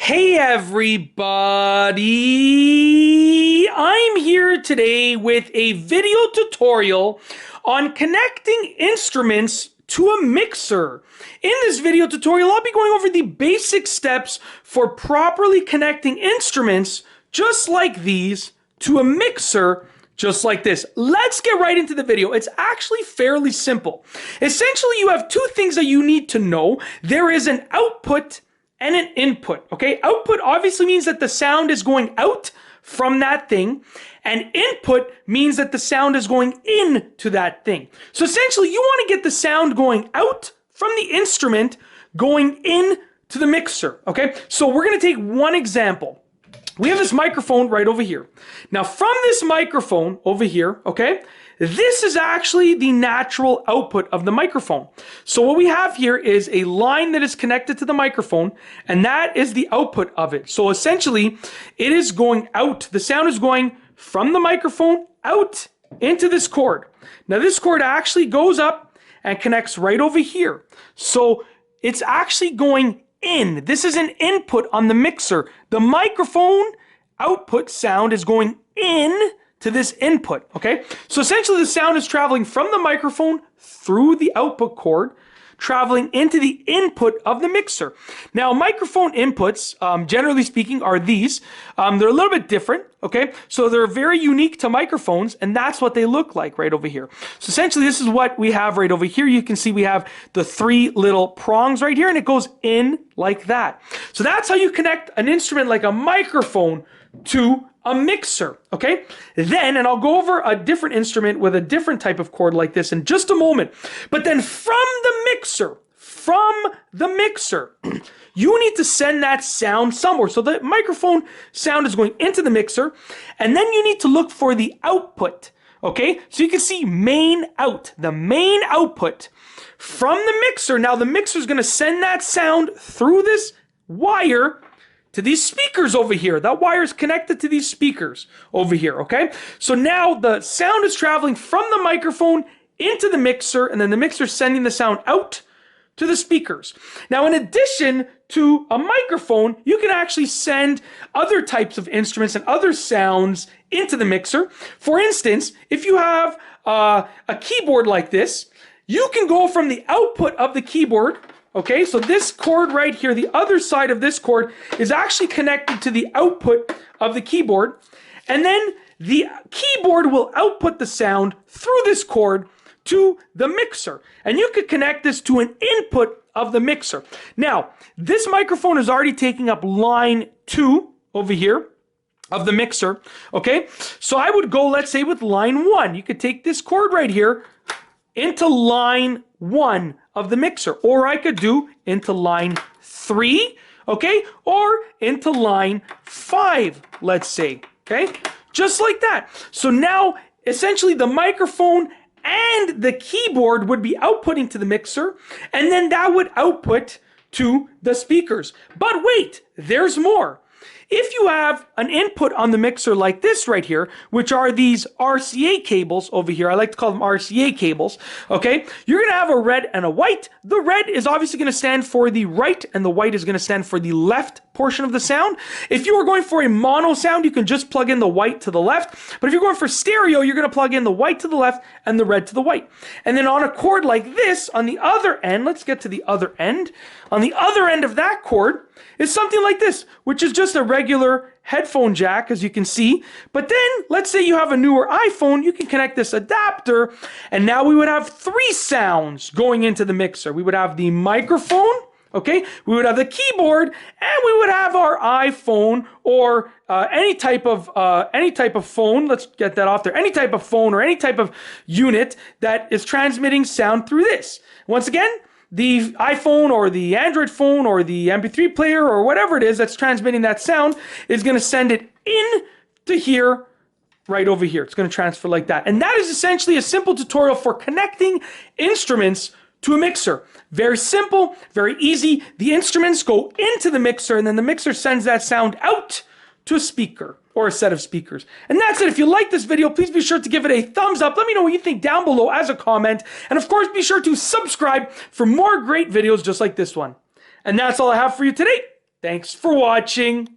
Hey everybody! I'm here today with a video tutorial on connecting instruments to a mixer. In this video tutorial, I'll be going over the basic steps for properly connecting instruments just like these to a mixer just like this. Let's get right into the video. It's actually fairly simple. Essentially, you have two things that you need to know. There is an output and an input, okay? Output obviously means that the sound is going out from that thing, and input means that the sound is going into that thing. So essentially, you want to get the sound going out from the instrument, going in to the mixer, okay? So we're going to take one example. We have this microphone right over here. Now, from this microphone over here, okay, this is actually the natural output of the microphone. So what we have here is a line that is connected to the microphone, and that is the output of it. So essentially, it is going out. The sound is going from the microphone out into this cord. Now, this cord actually goes up and connects right over here. So it's actually going in. This is an input on the mixer. The microphone output sound is going in to this input, okay? So essentially the sound is traveling from the microphone through the output cord, traveling into the input of the mixer. Now, microphone inputs, generally speaking, are these. They're a little bit different, okay? So they're very unique to microphones, and that's what they look like right over here. So essentially, this is what we have right over here. You can see we have the three little prongs right here, and it goes in like that. So that's how you connect an instrument like a microphone to a mixer, okay? Then, and I'll go over a different instrument with a different type of cord like this in just a moment. But then from the mixer, you need to send that sound somewhere. So the microphone sound is going into the mixer, and then you need to look for the output, okay? So you can see main out, the main output from the mixer. Now the mixer is going to send that sound through this wire to these speakers over here. That wire is connected to these speakers over here, okay? So now the sound is traveling from the microphone into the mixer, and then the mixer is sending the sound out to the speakers. Now, in addition to a microphone, you can actually send other types of instruments and other sounds into the mixer. For instance, if you have a keyboard like this, you can go from the output of the keyboard. Okay, so this cord right here, the other side of this cord is actually connected to the output of the keyboard. And then the keyboard will output the sound through this cord to the mixer. And you could connect this to an input of the mixer. Now, this microphone is already taking up line 2 over here of the mixer. Okay, so I would go, let's say, with line 1. You could take this cord right here into line 1 of the mixer, or I could do into line 3, okay, or into line 5, let's say, okay, just like that. So now, essentially, the microphone and the keyboard would be outputting to the mixer, and then that would output to the speakers. But wait, there's more. If you have an input on the mixer like this right here, which are these RCA cables over here, I like to call them RCA cables, okay? You're going to have a red and a white. The red is obviously going to stand for the right, and the white is going to stand for the left portion of the sound. If you are going for a mono sound, you can just plug in the white to the left. But if you're going for stereo, you're going to plug in the white to the left and the red to the white. And then on a cord like this, on the other end, let's get to the other end. On the other end of that cord is something like this, which is just a regular headphone jack, as you can see. But then, let's say you have a newer iPhone, you can connect this adapter, and now we would have 3 sounds going into the mixer. We would have the microphone, okay? We would have the keyboard, and we would have our iPhone or any type of phone. Let's get that off there. Any type of phone or any type of unit that is transmitting sound through this. Once again, the iPhone or the Android phone or the MP3 player or whatever it is that's transmitting that sound is going to send it in to here, right over here. It's going to transfer like that. And that is essentially a simple tutorial for connecting instruments to a mixer. Very simple, very easy. The instruments go into the mixer, and then the mixer sends that sound out to a speaker or a set of speakers. And that's it. If you like this video, please be sure to give it a thumbs up. Let me know what you think down below as a comment. And of course, be sure to subscribe for more great videos just like this one. And that's all I have for you today. Thanks for watching.